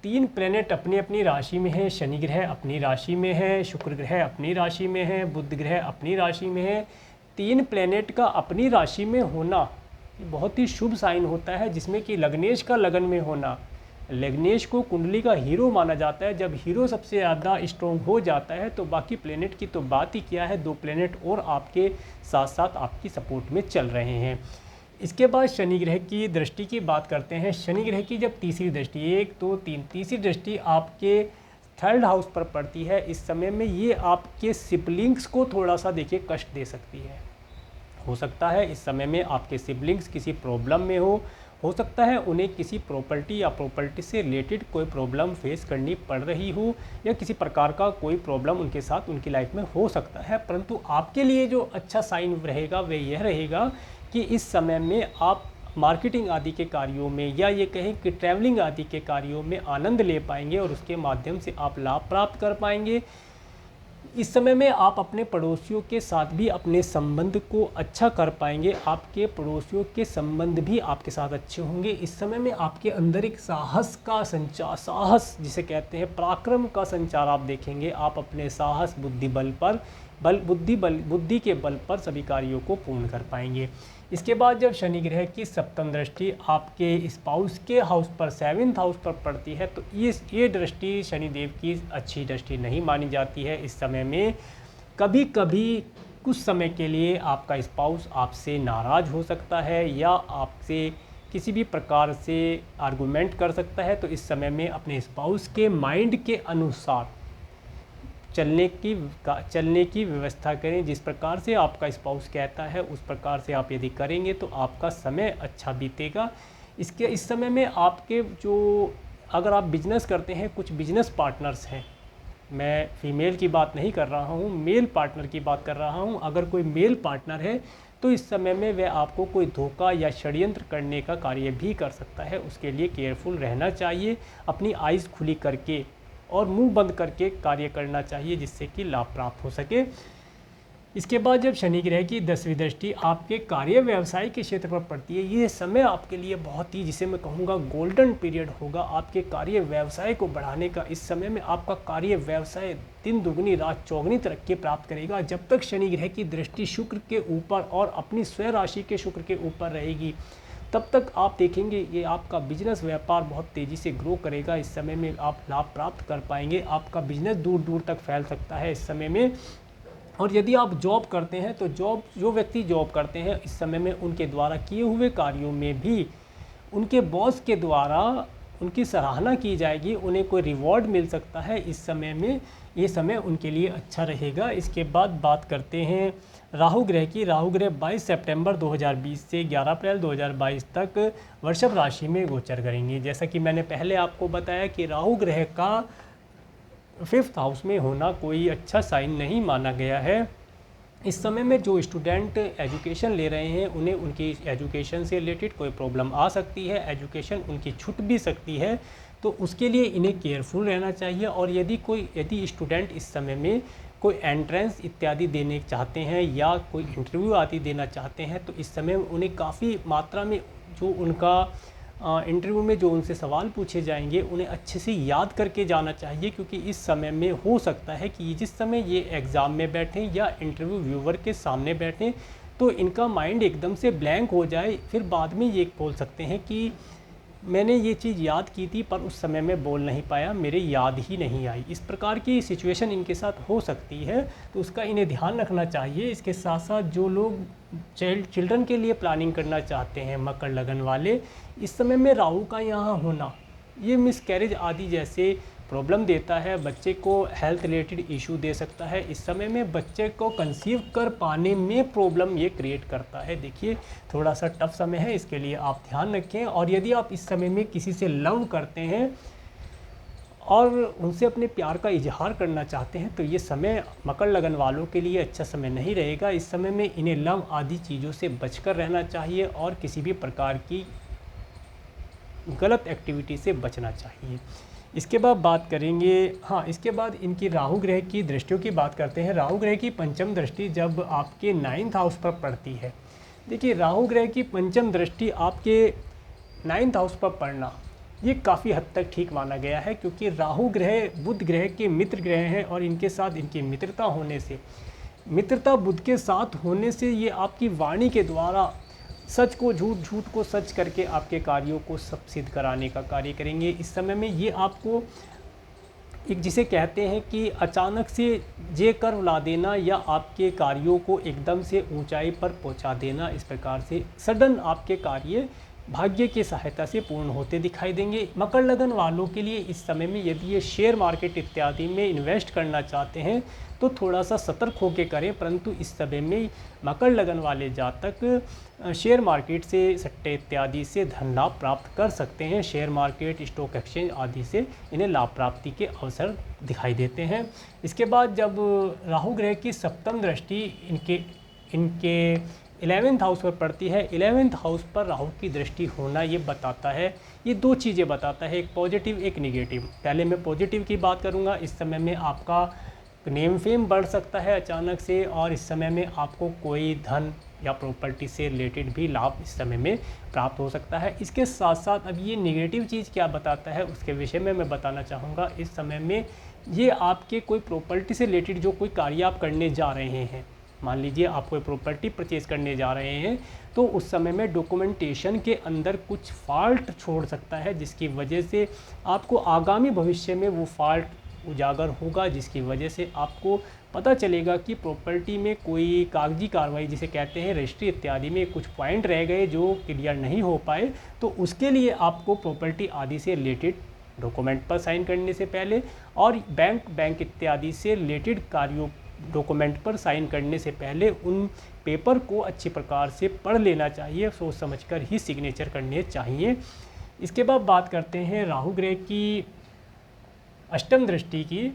Speaker 1: 3 प्लैनेट अपनी अपनी राशि में है। शनि ग्रह अपनी राशि में है, शुक्र ग्रह अपनी राशि में है, बुध ग्रह अपनी राशि में है। 3 प्लैनेट का अपनी राशि में होना बहुत ही शुभ साइन होता है, जिसमें कि लग्नेश का लगन में होना, लग्नेश को कुंडली का हीरो माना जाता है। जब हीरो सबसे ज़्यादा स्ट्रॉन्ग हो जाता है, तो बाकी प्लैनेट की तो बात ही क्या है, 2 प्लैनेट और आपके साथ साथ आपकी सपोर्ट में चल रहे हैं। इसके बाद शनि ग्रह की दृष्टि की बात करते हैं। शनि ग्रह की जब तीसरी दृष्टि, 1 2 3 तीसरी दृष्टि आपके 3rd हाउस पर पड़ती है, इस समय में ये आपके सिबलिंग्स को थोड़ा सा देखिए कष्ट दे सकती है। हो सकता है इस समय में आपके सिबलिंग्स किसी प्रॉब्लम में हो सकता है उन्हें किसी प्रॉपर्टी या प्रॉपर्टी से रिलेटेड कोई प्रॉब्लम फेस करनी पड़ रही हो, या किसी प्रकार का कोई प्रॉब्लम उनके साथ उनकी लाइफ में हो सकता है। परंतु आपके लिए जो अच्छा साइन रहेगा वह यह रहेगा कि इस समय में आप मार्केटिंग आदि के कार्यों में, या ये कहें कि ट्रैवलिंग आदि के कार्यों में आनंद ले पाएंगे और उसके माध्यम से आप लाभ प्राप्त कर पाएंगे। इस समय में आप अपने पड़ोसियों के साथ भी अपने संबंध को अच्छा कर पाएंगे। आपके पड़ोसियों के संबंध भी आपके साथ अच्छे होंगे। इस समय में आपके अंदर एक साहस का संचार, साहस जिसे कहते हैं पराक्रम का संचार आप देखेंगे। आप अपने साहस, बुद्धि के बल पर सभी कार्यों को पूर्ण कर पाएंगे। इसके बाद जब शनि ग्रह की सप्तम दृष्टि आपके स्पाउस के हाउस पर, 7th हाउस पर पड़ती है, तो ये दृष्टि शनिदेव की अच्छी दृष्टि नहीं मानी जाती है। इस समय में कभी कभी कुछ समय के लिए आपका स्पाउस आपसे नाराज़ हो सकता है या आपसे किसी भी प्रकार से आर्गूमेंट कर सकता है। तो इस समय में अपने स्पाउस के माइंड के अनुसार चलने की व्यवस्था करें। जिस प्रकार से आपका स्पाउस कहता है उस प्रकार से आप यदि करेंगे तो आपका समय अच्छा बीतेगा। इस समय में आपके जो, अगर आप बिजनेस करते हैं, कुछ बिजनेस पार्टनर्स हैं, मैं फीमेल की बात नहीं कर रहा हूँ, मेल पार्टनर की बात कर रहा हूँ। अगर कोई मेल पार्टनर है तो इस समय में वह आपको कोई धोखा या षड्यंत्र करने का कार्य भी कर सकता है। उसके लिए केयरफुल रहना चाहिए। अपनी आइज़ खुली करके और मुंह बंद करके कार्य करना चाहिए, जिससे कि लाभ प्राप्त हो सके। इसके बाद जब शनि ग्रह की 10वीं दृष्टि आपके कार्य व्यवसाय के क्षेत्र पर पड़ती है, ये समय आपके लिए बहुत ही, जिसे मैं कहूँगा गोल्डन पीरियड होगा आपके कार्य व्यवसाय को बढ़ाने का। इस समय में आपका कार्य व्यवसाय दिन दुगनी रात चौगनी तरक्की प्राप्त करेगा। जब तक शनि ग्रह की दृष्टि शुक्र के ऊपर और अपनी स्वराशि के शुक्र के ऊपर रहेगी, तब तक आप देखेंगे ये आपका बिजनेस व्यापार बहुत तेज़ी से ग्रो करेगा। इस समय में आप लाभ प्राप्त कर पाएंगे, आपका बिजनेस दूर दूर तक फैल सकता है इस समय में। और यदि आप जॉब करते हैं तो जो व्यक्ति जॉब करते हैं इस समय में उनके द्वारा किए हुए कार्यों में भी उनके बॉस के द्वारा उनकी सराहना की जाएगी, उन्हें कोई रिवॉर्ड मिल सकता है इस समय में। ये समय उनके लिए अच्छा रहेगा। इसके बाद बात करते हैं राहु ग्रह की। राहु ग्रह 22 सितंबर 2020 से 11 अप्रैल 2022 तक वृषभ राशि में गोचर करेंगे। जैसा कि मैंने पहले आपको बताया कि राहु ग्रह का 5th हाउस में होना कोई अच्छा साइन नहीं माना गया है। इस समय में जो स्टूडेंट एजुकेशन ले रहे हैं उन्हें उनकी एजुकेशन से रिलेटेड कोई प्रॉब्लम आ सकती है, एजुकेशन उनकी छूट भी सकती है, तो उसके लिए इन्हें केयरफुल रहना चाहिए। और यदि स्टूडेंट इस समय में कोई एंट्रेंस इत्यादि देने चाहते हैं या कोई इंटरव्यू आदि देना चाहते हैं तो इस समय उन्हें काफ़ी मात्रा में जो उनका इंटरव्यू में जो उनसे सवाल पूछे जाएंगे उन्हें अच्छे से याद करके जाना चाहिए, क्योंकि इस समय में हो सकता है कि जिस समय ये एग्ज़ाम में बैठें या इंटरव्यू व्यूअर के सामने बैठें तो इनका माइंड एकदम से ब्लैंक हो जाए, फिर बाद में ये बोल सकते हैं कि मैंने ये चीज़ याद की थी पर उस समय में बोल नहीं पाया, मेरे याद ही नहीं आई। इस प्रकार की सिचुएशन इनके साथ हो सकती है, तो उसका इन्हें ध्यान रखना चाहिए। इसके साथ साथ जो लोग चिल्ड्रन के लिए प्लानिंग करना चाहते हैं, मकर लगन वाले, इस समय में राहु का यहाँ होना ये मिसकैरेज आदि जैसे प्रॉब्लम देता है, बच्चे को हेल्थ रिलेटेड इशू दे सकता है। इस समय में बच्चे को कंसीव कर पाने में प्रॉब्लम ये क्रिएट करता है। देखिए थोड़ा सा टफ समय है, इसके लिए आप ध्यान रखें। और यदि आप इस समय में किसी से लव करते हैं और उनसे अपने प्यार का इजहार करना चाहते हैं तो ये समय मकर लगन वालों के लिए अच्छा समय नहीं रहेगा। इस समय में इन्हें लव आदि चीज़ों से बचकर रहना चाहिए और किसी भी प्रकार की गलत एक्टिविटी से बचना चाहिए। इसके बाद बात करेंगे, इसके बाद इनकी राहु ग्रह की दृष्टियों की बात करते हैं। राहु ग्रह की पंचम दृष्टि जब आपके 9th हाउस पर पड़ती है, देखिए राहु ग्रह की पंचम दृष्टि आपके 9th हाउस पर पड़ना ये काफ़ी हद तक ठीक माना गया है, क्योंकि राहु ग्रह बुध ग्रह के मित्र ग्रह हैं और इनके साथ इनकी मित्रता होने से, मित्रता बुध के साथ होने से ये आपकी वाणी के द्वारा सच को झूठ, झूठ को सच करके आपके कार्यों को सब सिद्ध कराने का कार्य करेंगे। इस समय में ये आपको एक जिसे कहते हैं कि अचानक से जे कर्व ला देना या आपके कार्यों को एकदम से ऊंचाई पर पहुंचा देना, इस प्रकार से सडन आपके कार्य भाग्य की सहायता से पूर्ण होते दिखाई देंगे। मकर लगन वालों के लिए इस समय में यदि ये शेयर मार्केट इत्यादि में इन्वेस्ट करना चाहते हैं तो थोड़ा सा सतर्क होकर करें, परंतु इस समय में मकर लगन वाले जातक शेयर मार्केट से, सट्टे इत्यादि से धन लाभ प्राप्त कर सकते हैं। शेयर मार्केट, स्टॉक एक्सचेंज आदि से इन्हें लाभ प्राप्ति के अवसर दिखाई देते हैं। इसके बाद जब राहु ग्रह की सप्तम दृष्टि इनके 11th हाउस पर पड़ती है, 11th हाउस पर राहु की दृष्टि होना ये बताता है, ये दो चीज़ें बताता है, एक पॉजिटिव एक निगेटिव। पहले मैं पॉजिटिव की बात करूँगा। इस समय में आपका नेम फेम बढ़ सकता है अचानक से, और इस समय में आपको कोई धन या प्रॉपर्टी से रिलेटेड भी लाभ इस समय में प्राप्त हो सकता है। इसके साथ साथ अब ये नेगेटिव चीज़ क्या बताता है उसके विषय में मैं बताना चाहूँगा। इस समय में ये आपके कोई प्रॉपर्टी से रिलेटेड जो कोई कार्य आप करने जा रहे हैं, मान लीजिए आप कोई प्रॉपर्टी परचेज़ करने जा रहे हैं, तो उस समय में डॉक्यूमेंटेशन के अंदर कुछ फॉल्ट छोड़ सकता है, जिसकी वजह से आपको आगामी भविष्य में वो फॉल्ट उजागर होगा, जिसकी वजह से आपको पता चलेगा कि प्रॉपर्टी में कोई कागजी कार्रवाई जिसे कहते हैं रजिस्ट्री इत्यादि में कुछ पॉइंट रह गए जो क्लियर नहीं हो पाए, तो उसके लिए आपको प्रॉपर्टी आदि से रिलेटेड डॉक्यूमेंट पर साइन करने से पहले और बैंक इत्यादि से रिलेटेड कार्यों डॉक्यूमेंट पर साइन करने से पहले उन पेपर को अच्छी प्रकार से पढ़ लेना चाहिए, सोच समझकर ही सिग्नेचर करने चाहिए। इसके बाद बात करते हैं राहु ग्रह की अष्टम दृष्टि की।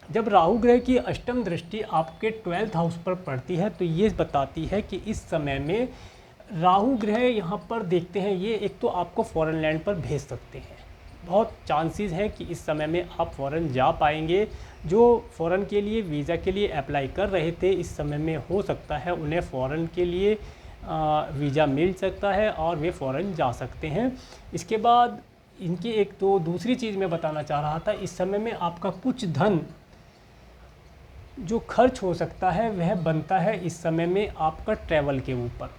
Speaker 1: जब राहु ग्रह की अष्टम दृष्टि आपके 12th हाउस पर पड़ती है तो ये बताती है कि इस समय में राहु ग्रह यहाँ पर देखते हैं, ये एक तो आपको फॉरेन लैंड पर भेज सकते हैं, बहुत चांसेस हैं कि इस समय में आप फ़ॉरेन जा पाएंगे। जो फ़ॉरेन के लिए वीज़ा के लिए अप्लाई कर रहे थे, इस समय में हो सकता है उन्हें फ़ॉरेन के लिए वीज़ा मिल सकता है और वे फ़ॉरेन जा सकते हैं। इसके बाद इनकी एक तो दूसरी चीज़ मैं बताना चाह रहा था, इस समय में आपका कुछ धन जो खर्च हो सकता है वह बनता है इस समय में आपका ट्रैवल के ऊपर।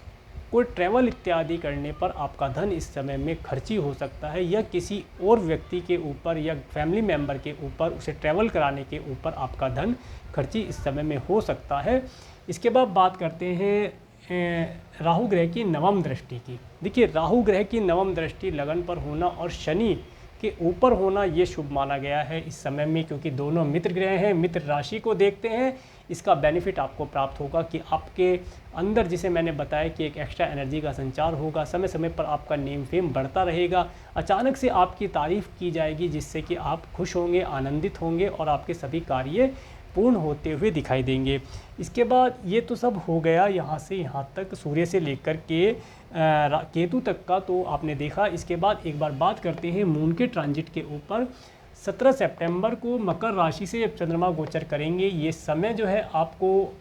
Speaker 1: कोई ट्रैवल इत्यादि करने पर आपका धन इस समय में खर्ची हो सकता है, या किसी और व्यक्ति के ऊपर या फैमिली मेम्बर के ऊपर उसे ट्रैवल कराने के ऊपर आपका धन खर्ची इस समय में हो सकता है। इसके बाद बात करते हैं राहु ग्रह की नवम दृष्टि की। देखिए, राहु ग्रह की नवम दृष्टि लगन पर होना और शनि के ऊपर होना ये शुभ माना गया है इस समय में, क्योंकि दोनों मित्र ग्रह हैं, मित्र राशि को देखते हैं। इसका बेनिफिट आपको प्राप्त होगा कि आपके अंदर, जिसे मैंने बताया कि एक एक्स्ट्रा एनर्जी का संचार होगा, समय समय पर आपका नेम फेम बढ़ता रहेगा, अचानक से आपकी तारीफ़ की जाएगी, जिससे कि आप खुश होंगे, आनंदित होंगे और आपके सभी कार्य पूर्ण होते हुए दिखाई देंगे। इसके बाद ये तो सब हो गया यहाँ से यहाँ तक, सूर्य से लेकर के केतु तक का तो आपने देखा। इसके बाद एक बार बात करते हैं मून के ट्रांजिट के ऊपर। 17 सितंबर को मकर राशि से जब चंद्रमा गोचर करेंगे, ये समय जो है आपको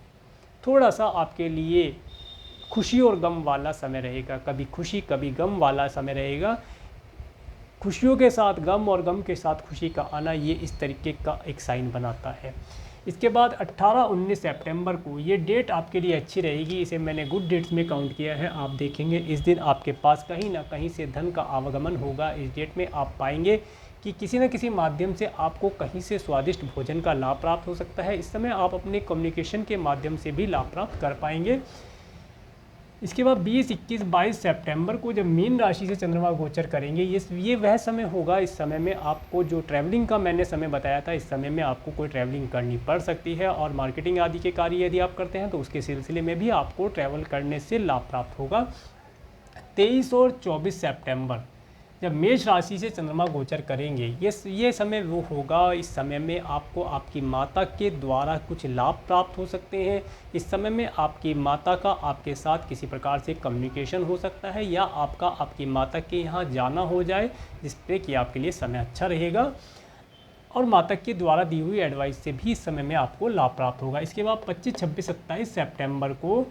Speaker 1: थोड़ा सा आपके लिए खुशी और गम वाला समय रहेगा। कभी खुशी कभी गम वाला समय रहेगा। खुशियों के साथ गम और गम के साथ खुशी का आना, ये इस तरीके का एक साइन बनाता है। इसके बाद 18-19 सितंबर को ये डेट आपके लिए अच्छी रहेगी। इसे मैंने गुड डेट्स में काउंट किया है। आप देखेंगे इस दिन आपके पास कहीं ना कहीं से धन का आवागमन होगा। इस डेट में आप पाएंगे कि किसी न किसी माध्यम से आपको कहीं से स्वादिष्ट भोजन का लाभ प्राप्त हो सकता है। इस समय आप अपने कम्युनिकेशन के माध्यम से भी लाभ प्राप्त कर पाएंगे। इसके बाद 20, 21, 22 सितंबर को जब मीन राशि से चंद्रमा गोचर करेंगे, ये वह समय होगा। इस समय में आपको जो ट्रैवलिंग का मैंने समय बताया था, इस समय में आपको कोई ट्रैवलिंग करनी पड़ सकती है, और मार्केटिंग आदि के कार्य यदि आप करते हैं तो उसके सिलसिले में भी आपको ट्रैवल करने से लाभ प्राप्त होगा। 23 और 24 सितंबर जब मेष राशि से चंद्रमा गोचर करेंगे, ये समय वो होगा। इस समय में आपको आपकी माता के द्वारा कुछ लाभ प्राप्त हो सकते हैं। इस समय में आपकी माता का आपके साथ किसी प्रकार से कम्युनिकेशन हो सकता है, या आपका आपकी माता के यहाँ जाना हो जाए, जिससे कि आपके लिए समय अच्छा रहेगा, और माता के द्वारा दी हुई एडवाइस से भी इस समय में आपको लाभ प्राप्त होगा। इसके बाद 25, 26, 27 सितंबर को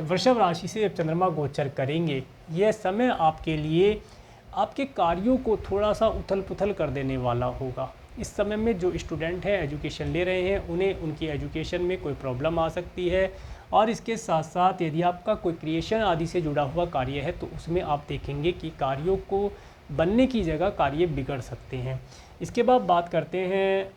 Speaker 1: वृषभ राशि से जब चंद्रमा गोचर करेंगे, यह समय आपके लिए आपके कार्यों को थोड़ा सा उथल पुथल कर देने वाला होगा। इस समय में जो स्टूडेंट हैं, एजुकेशन ले रहे हैं, उन्हें उनकी एजुकेशन में कोई प्रॉब्लम आ सकती है। और इसके साथ साथ यदि आपका कोई क्रिएशन आदि से जुड़ा हुआ कार्य है तो उसमें आप देखेंगे कि कार्यों को बनने की जगह कार्य बिगड़ सकते हैं। इसके बाद बात करते हैं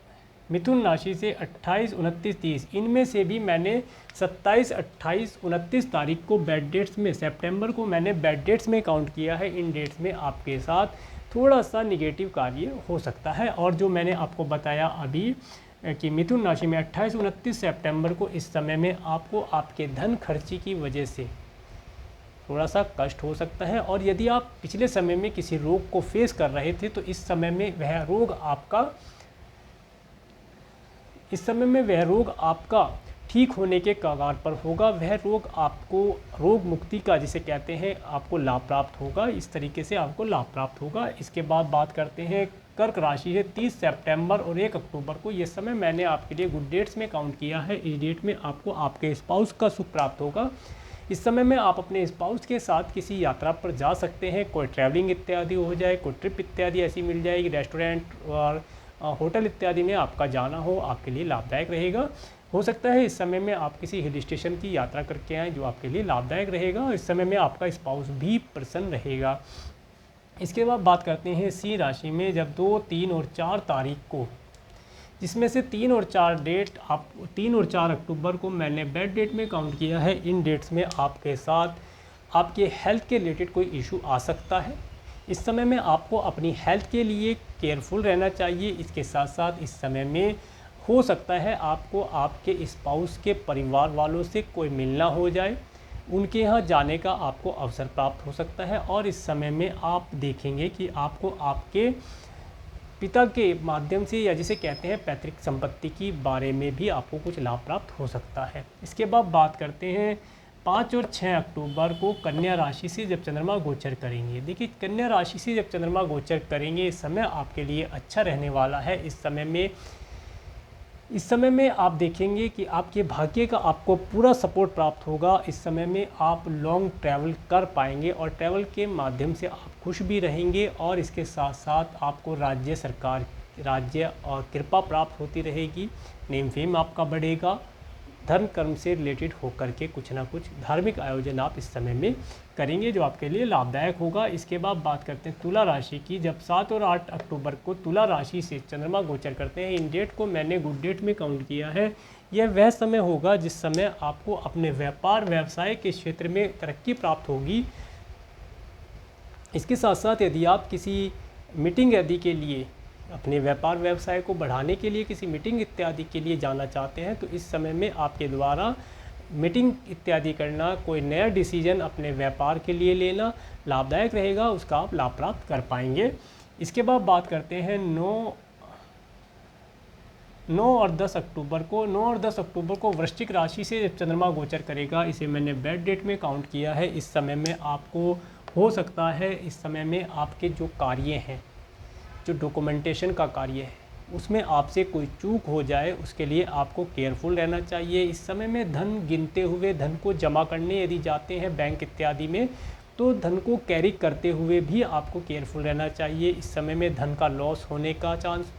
Speaker 1: मिथुन राशि से 28, 29, 30, इनमें से भी मैंने 27, 28, 29 तारीख को बैड डेट्स में, सितंबर को मैंने बैड डेट्स में काउंट किया है। इन डेट्स में आपके साथ थोड़ा सा निगेटिव कार्य हो सकता है। और जो मैंने आपको बताया अभी कि मिथुन राशि में 28, 29 सितंबर को इस समय में आपको आपके धन खर्ची की वजह से थोड़ा सा कष्ट हो सकता है। और यदि आप पिछले समय में किसी रोग को फेस कर रहे थे तो इस समय में वह रोग आपका ठीक होने के कगार पर होगा। वह रोग आपको रोग मुक्ति का, जिसे कहते हैं, आपको लाभ प्राप्त होगा। इस तरीके से आपको लाभ प्राप्त होगा। इसके बाद बात करते हैं कर्क राशि है। 30 सितंबर और 1 अक्टूबर को ये समय मैंने आपके लिए गुड डेट्स में काउंट किया है। इस डेट में आपको आपके स्पाउस का सुख प्राप्त होगा। इस समय में आप अपने स्पाउस के साथ किसी यात्रा पर जा सकते हैं। कोई ट्रैवलिंग इत्यादि हो जाए, कोई ट्रिप इत्यादि ऐसी मिल जाएगी, रेस्टोरेंट और होटल इत्यादि में आपका जाना हो, आपके लिए लाभदायक रहेगा। हो सकता है इस समय में आप किसी हिल स्टेशन की यात्रा करके आएँ, जो आपके लिए लाभदायक रहेगा। इस समय में आपका स्पाउस भी प्रसन्न रहेगा। इसके बाद बात करते हैं सिंह राशि में। जब 2, 3 और 4 तारीख को, जिसमें से 3 और 4 डेट 3 और 4 अक्टूबर को मैंने बैड डेट में काउंट किया है। इन डेट्स में आपके साथ आपके हेल्थ के रिलेटेड कोई इशू आ सकता है। इस समय में आपको अपनी हेल्थ के लिए केयरफुल रहना चाहिए। इसके साथ साथ इस समय में हो सकता है आपको आपके स्पाउस के परिवार वालों से कोई मिलना हो जाए, उनके यहाँ जाने का आपको अवसर प्राप्त हो सकता है। और इस समय में आप देखेंगे कि आपको आपके पिता के माध्यम से, या जिसे कहते हैं पैतृक संपत्ति की बारे में भी आपको कुछ लाभ प्राप्त हो सकता है। इसके बाद बात करते हैं 5 और 6 अक्टूबर को कन्या राशि से जब चंद्रमा गोचर करेंगे। देखिए, कन्या राशि से जब चंद्रमा गोचर करेंगे, इस समय आपके लिए अच्छा रहने वाला है। इस समय में आप देखेंगे कि आपके भाग्य का आपको पूरा सपोर्ट प्राप्त होगा। इस समय में आप लॉन्ग ट्रैवल कर पाएंगे और ट्रैवल के माध्यम से आप खुश भी रहेंगे। और इसके साथ साथ आपको राज्य और कृपा प्राप्त होती रहेगी। नेम फेम आपका बढ़ेगा धर्म कर्म से रिलेटेड होकर के कुछ ना कुछ धार्मिक आयोजन आप इस समय में करेंगे जो आपके लिए लाभदायक होगा। इसके बाद बात करते हैं तुला राशि की। जब 7 और 8 अक्टूबर को तुला राशि से चंद्रमा गोचर करते हैं, इन डेट को मैंने गुड डेट में काउंट किया है। यह वह समय होगा जिस समय आपको अपने व्यापार व्यवसाय के क्षेत्र में तरक्की प्राप्त होगी। इसके साथ साथ यदि आप किसी मीटिंग आदि के लिए, अपने व्यापार व्यवसाय को बढ़ाने के लिए किसी मीटिंग इत्यादि के लिए जाना चाहते हैं, तो इस समय में आपके द्वारा मीटिंग इत्यादि करना, कोई नया डिसीजन अपने व्यापार के लिए लेना लाभदायक रहेगा, उसका आप लाभ प्राप्त कर पाएंगे। इसके बाद बात करते हैं 9 और 10 अक्टूबर को। 9 और 10 अक्टूबर को वृश्चिक राशि से चंद्रमा गोचर करेगा। इसे मैंने बैड डेट में काउंट किया है। इस समय में आपको हो सकता है, इस समय में आपके जो कार्य हैं, जो डॉक्यूमेंटेशन का कार्य है, उसमें आपसे कोई चूक हो जाए, उसके लिए आपको केयरफुल रहना चाहिए। इस समय में धन गिनते हुए, धन को जमा करने यदि जाते हैं बैंक इत्यादि में, तो धन को कैरी करते हुए भी आपको केयरफुल रहना चाहिए। इस समय में धन का लॉस होने का चांस,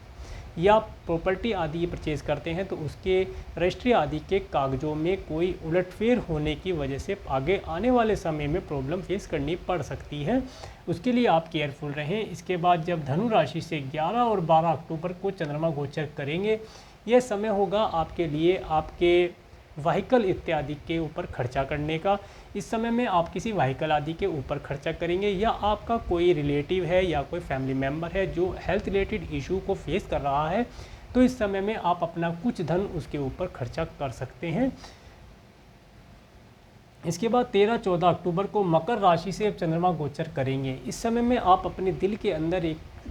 Speaker 1: या प्रॉपर्टी आदि परचेज़ करते हैं तो उसके रजिस्ट्री आदि के कागज़ों में कोई उलटफेर होने की वजह से आगे आने वाले समय में प्रॉब्लम फेस करनी पड़ सकती है, उसके लिए आप केयरफुल रहें। इसके बाद जब धनु राशि से 11 और 12 अक्टूबर को चंद्रमा गोचर करेंगे, यह समय होगा आपके लिए आपके व्हीकल इत्यादि के ऊपर खर्चा करने का। इस समय में आप किसी व्हीकल आदि के ऊपर खर्चा करेंगे, या आपका कोई रिलेटिव है या कोई फैमिली मेम्बर है जो हेल्थ रिलेटेड इशू को फेस कर रहा है, तो इस समय में आप अपना कुछ धन उसके ऊपर खर्चा कर सकते हैं। इसके बाद 13-14 अक्टूबर को मकर राशि से चंद्रमा गोचर करेंगे। इस समय में आप अपने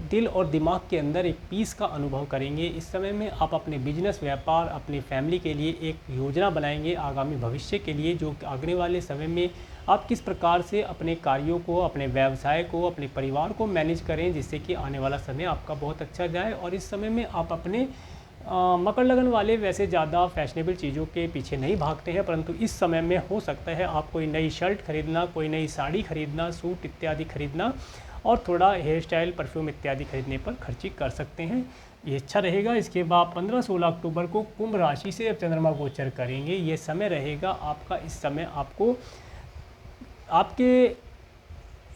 Speaker 1: दिल और दिमाग के अंदर एक पीस का अनुभव करेंगे। इस समय में आप अपने बिजनेस, व्यापार, अपनी फैमिली के लिए एक योजना बनाएंगे आगामी भविष्य के लिए, जो आने वाले समय में आप किस प्रकार से अपने कार्यों को, अपने व्यवसाय को, अपने परिवार को मैनेज करें, जिससे कि आने वाला समय आपका बहुत अच्छा जाए। और इस समय में आप अपने मकर लगन वाले वैसे ज़्यादा फैशनेबल चीज़ों के पीछे नहीं भागते हैं, परंतु इस समय में हो सकता है आप कोई नई शर्ट खरीदना, कोई नई साड़ी खरीदना, सूट इत्यादि खरीदना, और थोड़ा हेयर स्टाइल, परफ्यूम इत्यादि खरीदने पर खर्ची कर सकते हैं, ये अच्छा रहेगा। इसके बाद 15-16 अक्टूबर को कुंभ राशि से अब चंद्रमा गोचर करेंगे। ये समय रहेगा आपका, इस समय आपको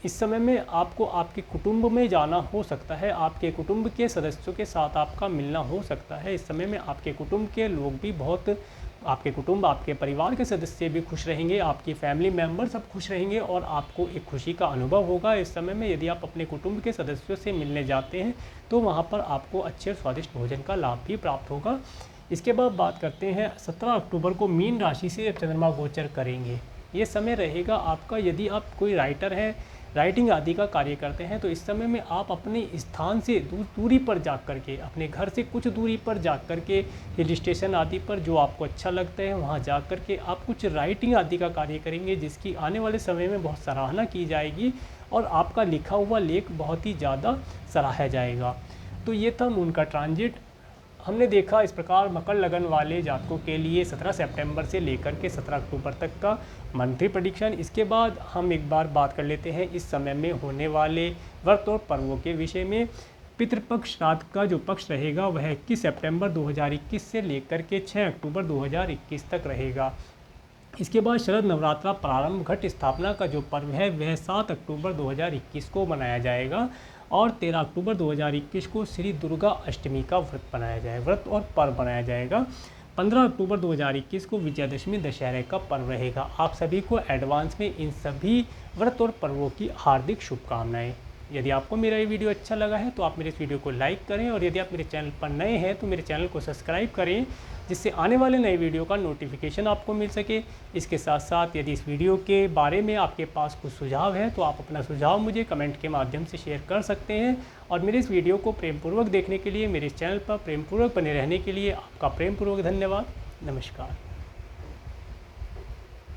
Speaker 1: इस समय में आपको आपके कुटुंब में जाना हो सकता है, आपके कुटुंब के सदस्यों के साथ आपका मिलना हो सकता है। इस समय में आपके कुटुंब के लोग भी आपके परिवार के सदस्य भी खुश रहेंगे, आपकी फैमिली मेम्बर सब खुश रहेंगे, और आपको एक खुशी का अनुभव होगा। इस समय में यदि आप अपने कुटुंब के सदस्यों से मिलने जाते हैं तो वहाँ पर आपको अच्छे और स्वादिष्ट भोजन का लाभ भी प्राप्त होगा। इसके बाद बात करते हैं 17 अक्टूबर को मीन राशि से चंद्रमा गोचर करेंगे। ये समय रहेगा आपका, यदि आप कोई राइटर हैं, राइटिंग आदि का कार्य करते हैं, तो इस समय में आप अपने स्थान से दूरी पर जा कर के, अपने घर से कुछ दूरी पर जा कर के, हिल स्टेशन आदि पर जो आपको अच्छा लगता है वहाँ जा कर के आप कुछ राइटिंग आदि का कार्य करेंगे, जिसकी आने वाले समय में बहुत सराहना की जाएगी और आपका लिखा हुआ लेख बहुत ही ज़्यादा सराहा जाएगा। तो ये था मून का ट्रांजिट। हमने देखा इस प्रकार मकर लगन वाले जातकों के लिए 17 सितंबर से लेकर के 17 अक्टूबर तक का मंथली प्रेडिक्शन। इसके बाद हम एक बार बात कर लेते हैं इस समय में होने वाले व्रत और पर्वों के विषय में। पितृपक्ष श्राद्ध का जो पक्ष रहेगा वह 21 सितंबर 2021 से लेकर के 6 अक्टूबर 2021 तक रहेगा। इसके बाद शरद नवरात्रा प्रारंभ घट स्थापना का जो पर्व है वह 7 अक्टूबर 2021 को मनाया जाएगा, और 13 अक्टूबर 2021 को श्री दुर्गा अष्टमी का व्रत और पर्व बनाया जाएगा। 15 अक्टूबर 2021 को विजयादशमी दशहरे का पर्व रहेगा। आप सभी को एडवांस में इन सभी व्रत और पर्वों की हार्दिक शुभकामनाएं। यदि आपको मेरा ये वीडियो अच्छा लगा है तो आप मेरे इस वीडियो को लाइक करें, और यदि आप मेरे चैनल पर नए हैं तो मेरे चैनल को सब्सक्राइब करें, जिससे आने वाले नए वीडियो का नोटिफिकेशन आपको मिल सके। इसके साथ साथ यदि इस वीडियो के बारे में आपके पास कुछ सुझाव है तो आप अपना सुझाव मुझे कमेंट के माध्यम से शेयर कर सकते हैं। और मेरे इस वीडियो को प्रेमपूर्वक देखने के लिए, मेरे इस चैनल पर प्रेमपूर्वक बने रहने के लिए आपका प्रेमपूर्वक धन्यवाद। नमस्कार।